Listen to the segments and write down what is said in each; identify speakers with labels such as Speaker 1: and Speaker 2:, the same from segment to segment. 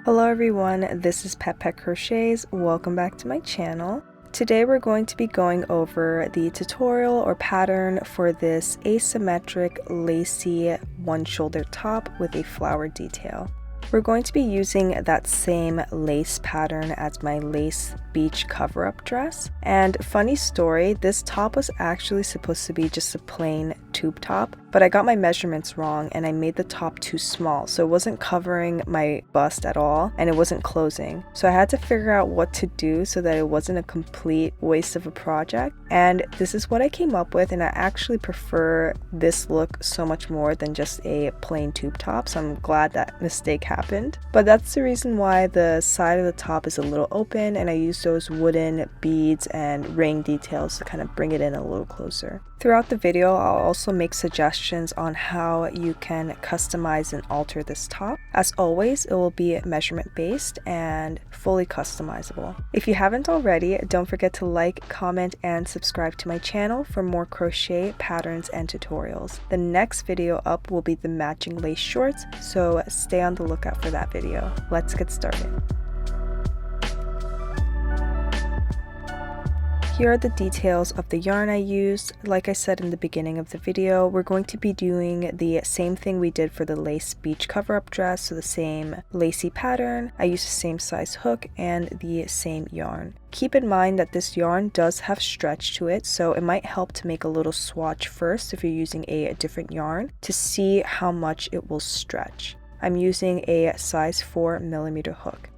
Speaker 1: Hello everyone, this is Pet Crochets. Welcome back to my channel. Today we're going to be going over the tutorial or pattern for this asymmetric lacy one shoulder top with a flower detail. We're going to be using that same lace pattern as my lace beach cover-up dress. And funny story, this top was actually supposed to be just a plain tube top, but I got my measurements wrong and I made the top too small, so it wasn't covering my bust at all and it wasn't closing. So I had to figure out what to do so that it wasn't a complete waste of a project, and this is what I came up with, and I actually prefer this look so much more than just a plain tube top, so I'm glad that mistake happened. But that's the reason why the side of the top is a little open, and I use those wooden beads and ring details to kind of bring it in a little closer. Throughout the video, I'll also make suggestions on how you can customize and alter this top. As always, it will be measurement based and fully customizable. If you haven't already, don't forget to like, comment, and subscribe to my channel for more crochet patterns and tutorials. The next video up will be the matching lace shorts, so stay on the lookout for that video. Let's get started. Here are the details of the yarn I used. Like I said in the beginning of the video, we're going to be doing the same thing we did for the lace beach cover-up dress, so the same lacy pattern. I used the same size hook and the same yarn. Keep in mind that this yarn does have stretch to it, so it might help to make a little swatch first if you're using a different yarn to see how much it will stretch. I'm using a size 4mm hook.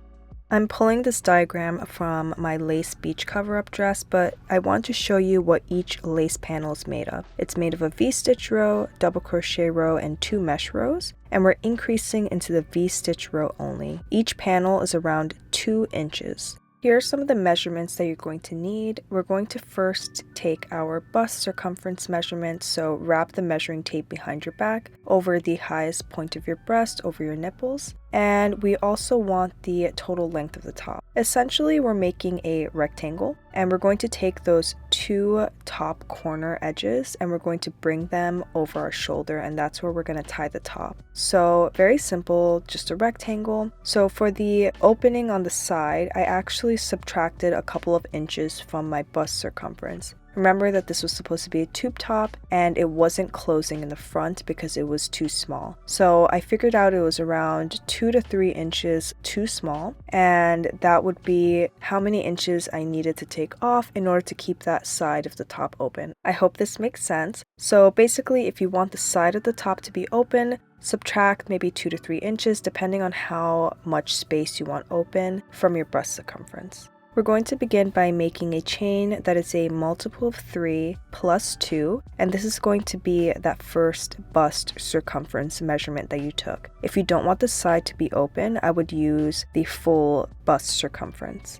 Speaker 1: I'm pulling this diagram from my lace beach cover-up dress, but I want to show you what each lace panel is made of. It's made of a V-stitch row, double crochet row, and 2 mesh rows, and we're increasing into the V-stitch row only. Each panel is around 2 inches. Here are some of the measurements that you're going to need. We're going to first take our bust circumference measurement, so wrap the measuring tape behind your back, over the highest point of your breast, over your nipples. And we also want the total length of the top. Essentially, we're making a rectangle, and we're going to take those 2 top corner edges and we're going to bring them over our shoulder, and that's where we're going to tie the top. So very simple, just a rectangle. So for the opening on the side, I actually subtracted a couple of inches from my bust circumference. Remember that this was supposed to be a tube top and it wasn't closing in the front because it was too small. So I figured out it was around 2 to 3 inches too small, and that would be how many inches I needed to take off in order to keep that side of the top open. I hope this makes sense. So basically, if you want the side of the top to be open, subtract maybe 2 to 3 inches depending on how much space you want open from your bust circumference. We're going to begin by making a chain that is a multiple of 3 plus 2, and this is going to be that first bust circumference measurement that you took. If you don't want the side to be open, I would use the full bust circumference.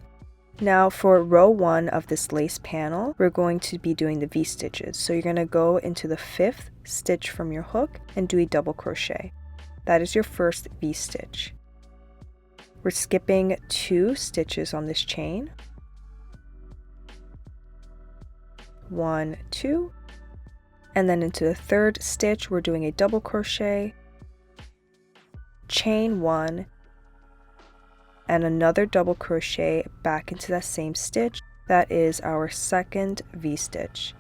Speaker 1: Now for row 1 of this lace panel, we're going to be doing the V-stitches. So you're going to go into the 5th stitch from your hook and do a double crochet. That is your first V-stitch. We're skipping 2 stitches on this chain. 1, 2, and then into the 3rd stitch, we're doing a double crochet, chain 1, and another double crochet back into that same stitch. That is our 2nd V-stitch.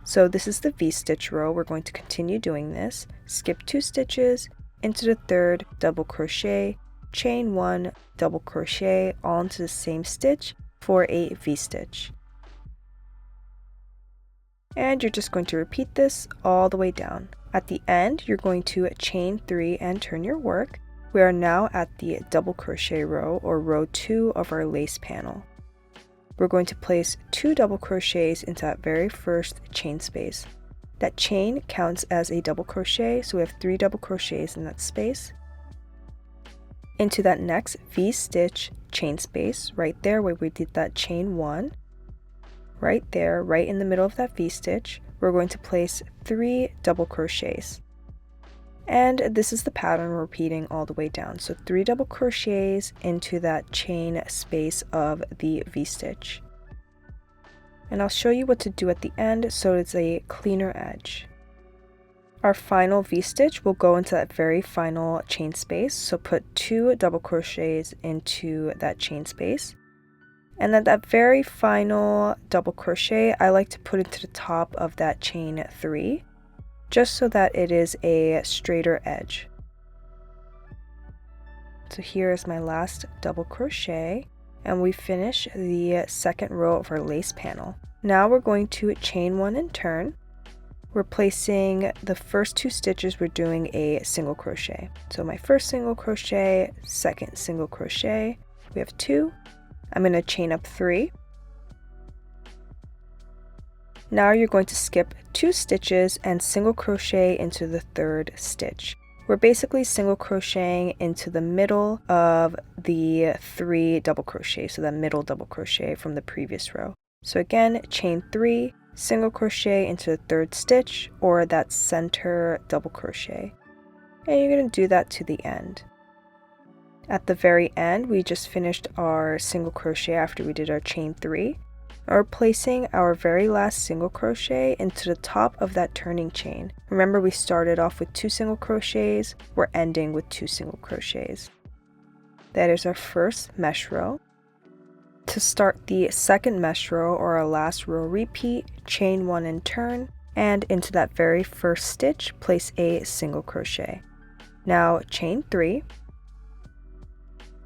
Speaker 1: So this is the V-stitch row. We're going to continue doing this. Skip 2 stitches, into the 3rd, double crochet, chain 1, double crochet, all into the same stitch for a V-stitch. And you're just going to repeat this all the way down. At the end, you're going to chain 3 and turn your work. We are now at the double crochet row, or row 2 of our lace panel. We're going to place 2 double crochets into that very first chain space. That chain counts as a double crochet, so we have 3 double crochets in that space. Into that next V-stitch chain space, right there where we did that chain 1, right there, right in the middle of that V-stitch, we're going to place 3 double crochets. And this is the pattern we're repeating all the way down. So 3 double crochets into that chain space of the V-stitch. And I'll show you what to do at the end so it's a cleaner edge. Our final V-stitch will go into that very final chain space, so put 2 double crochets into that chain space. And then that very final double crochet, I like to put into the top of that chain 3, just so that it is a straighter edge. So here is my last double crochet, and we finish the second row of our lace panel. Now we're going to chain 1 and turn. We're placing the first 2 stitches, we're doing a single crochet. So my first single crochet, second single crochet, we have 2. I'm going to chain up 3. Now you're going to skip 2 stitches and single crochet into the 3rd stitch. We're basically single crocheting into the middle of the 3 double crochets, so that middle double crochet from the previous row. So again, chain 3, single crochet into the 3rd stitch, or that center double crochet. And you're going to do that to the end. At the very end, we just finished our single crochet after we did our chain 3. We're placing our very last single crochet into the top of that turning chain. Remember, we started off with 2 single crochets, we're ending with 2 single crochets. That is our first mesh row. To start the second mesh row, or our last row repeat, chain 1 and turn, and into that very first stitch, place a single crochet. Now chain 3,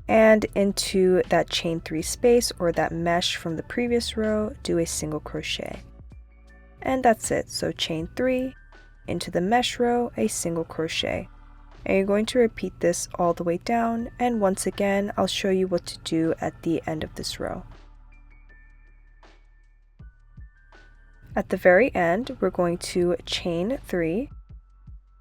Speaker 1: and into that chain 3 space, or that mesh from the previous row, do a single crochet. And that's it. So chain 3, into the mesh row, a single crochet. And you're going to repeat this all the way down, and once again I'll show you what to do at the end of this row. At the very end, we're going to chain 3,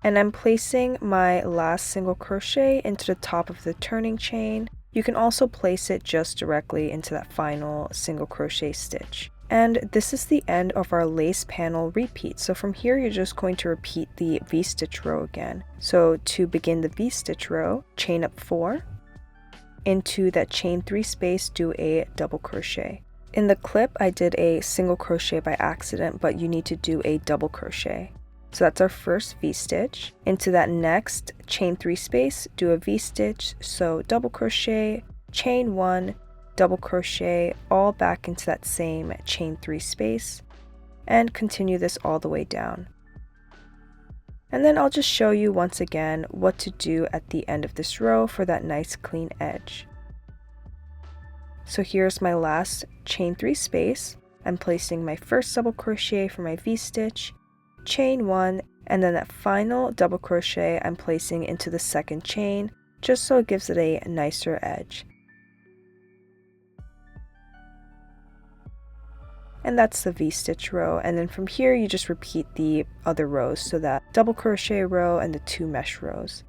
Speaker 1: and I'm placing my last single crochet into the top of the turning chain. You can also place it just directly into that final single crochet stitch. And this is the end of our lace panel repeat. So from here, you're just going to repeat the V-stitch row again. So to begin the V-stitch row, chain up 4. Into that chain 3 space, do a double crochet. In the clip, I did a single crochet by accident, but you need to do a double crochet. So that's our first V-stitch. Into that next chain 3 space, do a V-stitch, so double crochet, chain 1, double crochet, all back into that same chain 3 space, and continue this all the way down. And then I'll just show you once again what to do at the end of this row for that nice clean edge. So here's my last chain 3 space. I'm placing my first double crochet for my V-stitch, chain 1, and then that final double crochet I'm placing into the second chain, just so it gives it a nicer edge. And that's the V-stitch row, and then from here you just repeat the other rows, so that double crochet row and the 2 mesh rows.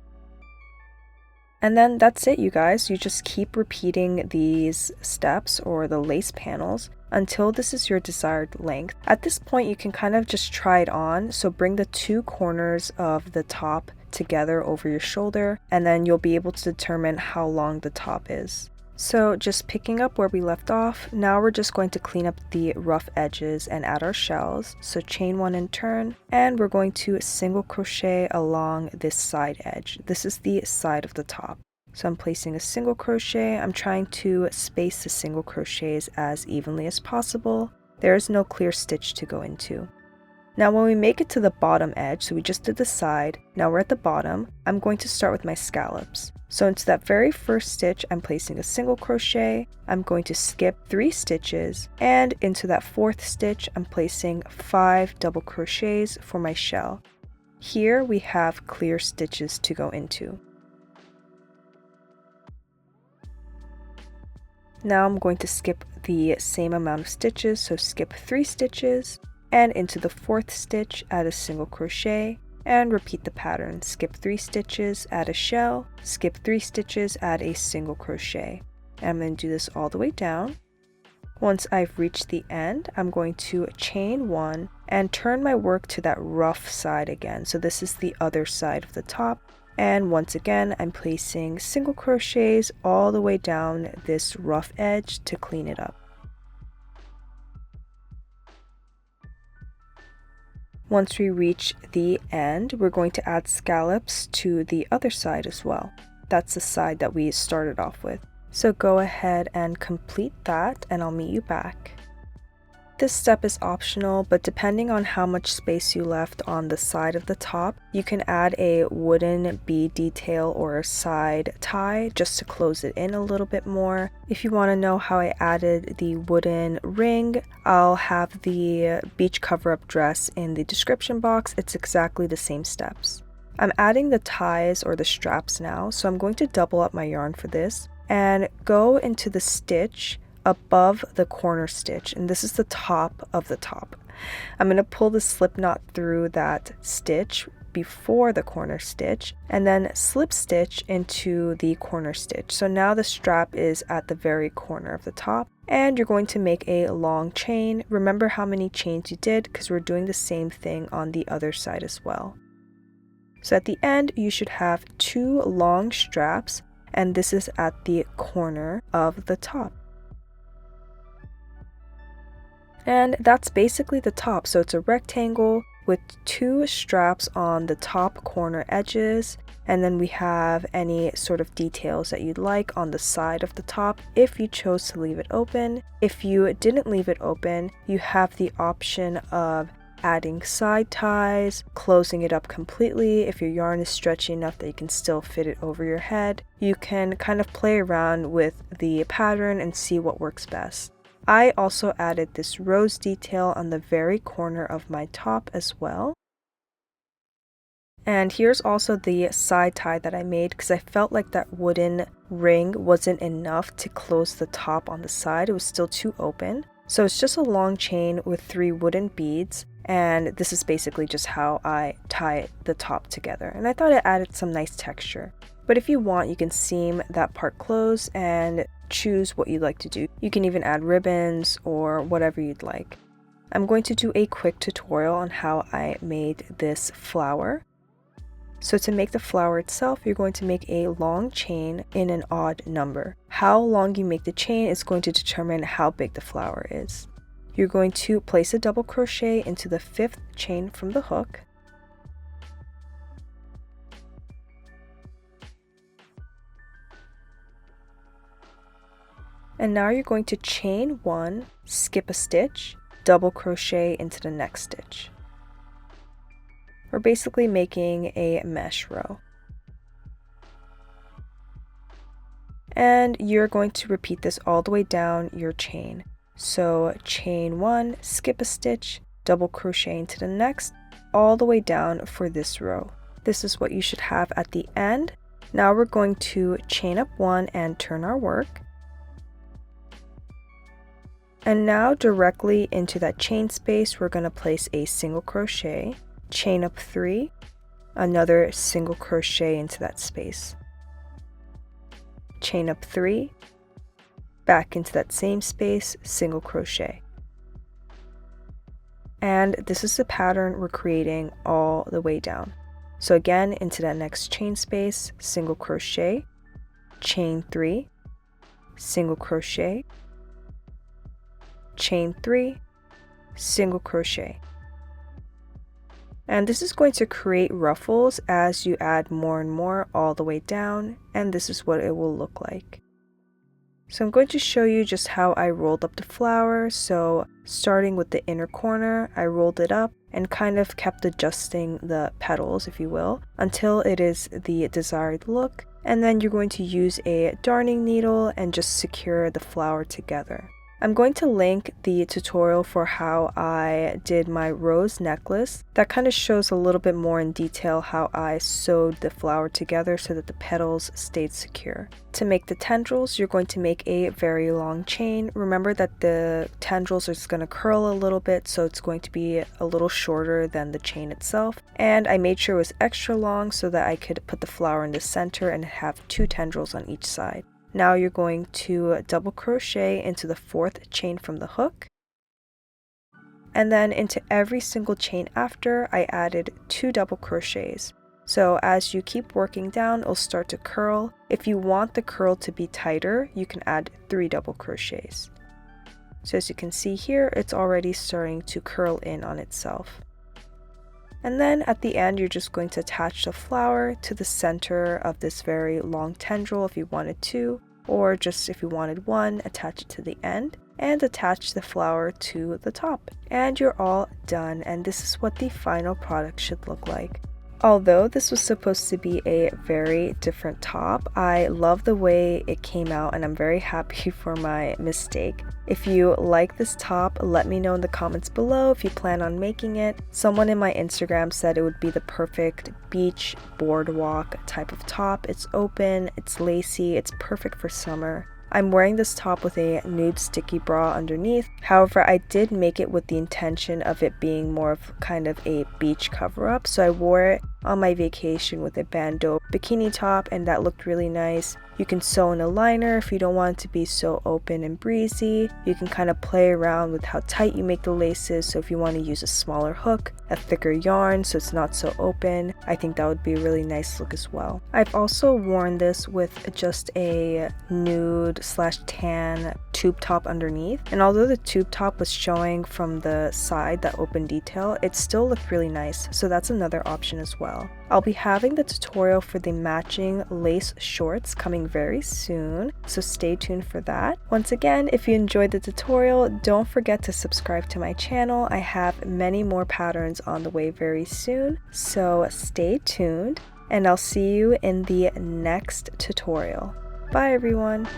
Speaker 1: And then that's it, you guys. You just keep repeating these steps, or the lace panels, until this is your desired length. At this point, you can kind of just try it on, so bring the 2 corners of the top together over your shoulder, and then you'll be able to determine how long the top is. So just picking up where we left off, now we're just going to clean up the rough edges and add our shells. So chain 1 and turn, and we're going to single crochet along this side edge. This is the side of the top. So I'm placing a single crochet. I'm trying to space the single crochets as evenly as possible. There is no clear stitch to go into. Now when we make it to the bottom edge, so we just did the side, now we're at the bottom, I'm going to start with my scallops. So into that very first stitch, I'm placing a single crochet, I'm going to skip 3 stitches, and into that 4th stitch, I'm placing 5 double crochets for my shell. Here we have clear stitches to go into. Now I'm going to skip the same amount of stitches, so skip 3 stitches, and into the 4th stitch, add a single crochet, and repeat the pattern. Skip 3 stitches, add a shell, skip 3 stitches, add a single crochet. And I'm going to do this all the way down. Once I've reached the end, I'm going to chain 1 and turn my work to that rough side again. So this is the other side of the top. And once again, I'm placing single crochets all the way down this rough edge to clean it up. Once we reach the end, we're going to add scallops to the other side as well. That's the side that we started off with. So go ahead and complete that and I'll meet you back. This step is optional, but depending on how much space you left on the side of the top, you can add a wooden bead detail or a side tie just to close it in a little bit more. If you want to know how I added the wooden ring, I'll have the beach cover-up dress in the description box. It's exactly the same steps. I'm adding the ties or the straps now, so I'm going to double up my yarn for this and go into the stitch above the corner stitch, and this is the top of the top. I'm going to pull the slip knot through that stitch before the corner stitch and then slip stitch into the corner stitch. So now the strap is at the very corner of the top, and you're going to make a long chain. Remember how many chains you did because we're doing the same thing on the other side as well. So at the end you should have 2 long straps, and this is at the corner of the top. And that's basically the top. So it's a rectangle with 2 straps on the top corner edges, and then we have any sort of details that you'd like on the side of the top if you chose to leave it open. If you didn't leave it open, you have the option of adding side ties, closing it up completely. If your yarn is stretchy enough that you can still fit it over your head, you can kind of play around with the pattern and see what works best. I also added this rose detail on the very corner of my top as well. And here's also the side tie that I made because I felt like that wooden ring wasn't enough to close the top on the side. It was still too open. So it's just a long chain with 3 wooden beads, and this is basically just how I tie the top together. And I thought it added some nice texture. But if you want, you can seam that part closed and choose what you'd like to do. You can even add ribbons or whatever you'd like. I'm going to do a quick tutorial on how I made this flower. So to make the flower itself, you're going to make a long chain in an odd number. How long you make the chain is going to determine how big the flower is. You're going to place a double crochet into the 5th chain from the hook. And now you're going to chain 1, skip a stitch, double crochet into the next stitch. We're basically making a mesh row. And you're going to repeat this all the way down your chain. So chain 1, skip a stitch, double crochet into the next, all the way down for this row. This is what you should have at the end. Now we're going to chain up 1 and turn our work. And now directly into that chain space, we're going to place a single crochet, chain up 3, another single crochet into that space, chain up 3, back into that same space, single crochet. And this is the pattern we're creating all the way down. So again, into that next chain space, single crochet, chain 3, single crochet, chain 3, single crochet. And this is going to create ruffles as you add more and more all the way down, and this is what it will look like. So I'm going to show you just how I rolled up the flower. So starting with the inner corner, I rolled it up and kind of kept adjusting the petals, if you will, until it is the desired look. And then you're going to use a darning needle and just secure the flower together. I'm going to link the tutorial for how I did my rose necklace. That kind of shows a little bit more in detail how I sewed the flower together so that the petals stayed secure. To make the tendrils, you're going to make a very long chain. Remember that the tendrils are just going to curl a little bit, so it's going to be a little shorter than the chain itself. And I made sure it was extra long so that I could put the flower in the center and have 2 tendrils on each side. Now you're going to double crochet into the 4th chain from the hook, and then into every single chain after, I added 2 double crochets. So as you keep working down, it'll start to curl. If you want the curl to be tighter, you can add 3 double crochets. So as you can see here, it's already starting to curl in on itself. And then at the end, you're just going to attach the flower to the center of this very long tendril if you wanted to, or just if you wanted one, attach it to the end and attach the flower to the top. And you're all done, and this is what the final product should look like. Although this was supposed to be a very different top, I love the way it came out and I'm very happy for my mistake. If you like this top, let me know in the comments below if you plan on making it. Someone in my Instagram said it would be the perfect beach boardwalk type of top. It's open, it's lacy, it's perfect for summer. I'm wearing this top with a nude sticky bra underneath. However, I did make it with the intention of it being more of kind of a beach cover-up. So I wore it on my vacation with a bandeau bikini top, and that looked really nice. You can sew in a liner if you don't want it to be so open and breezy. You can kind of play around with how tight you make the laces. So if you want to use a smaller hook, a thicker yarn so it's not so open, I think that would be a really nice look as well. I've also worn this with just a nude/tan tube top underneath, and although the tube top was showing from the side, that open detail, it still looked really nice, so that's another option as well. I'll be having the tutorial for the matching lace shorts coming very soon, so stay tuned for that. Once again, if you enjoyed the tutorial, don't forget to subscribe to my channel. I have many more patterns on the way very soon, so stay tuned, and I'll see you in the next tutorial. Bye everyone!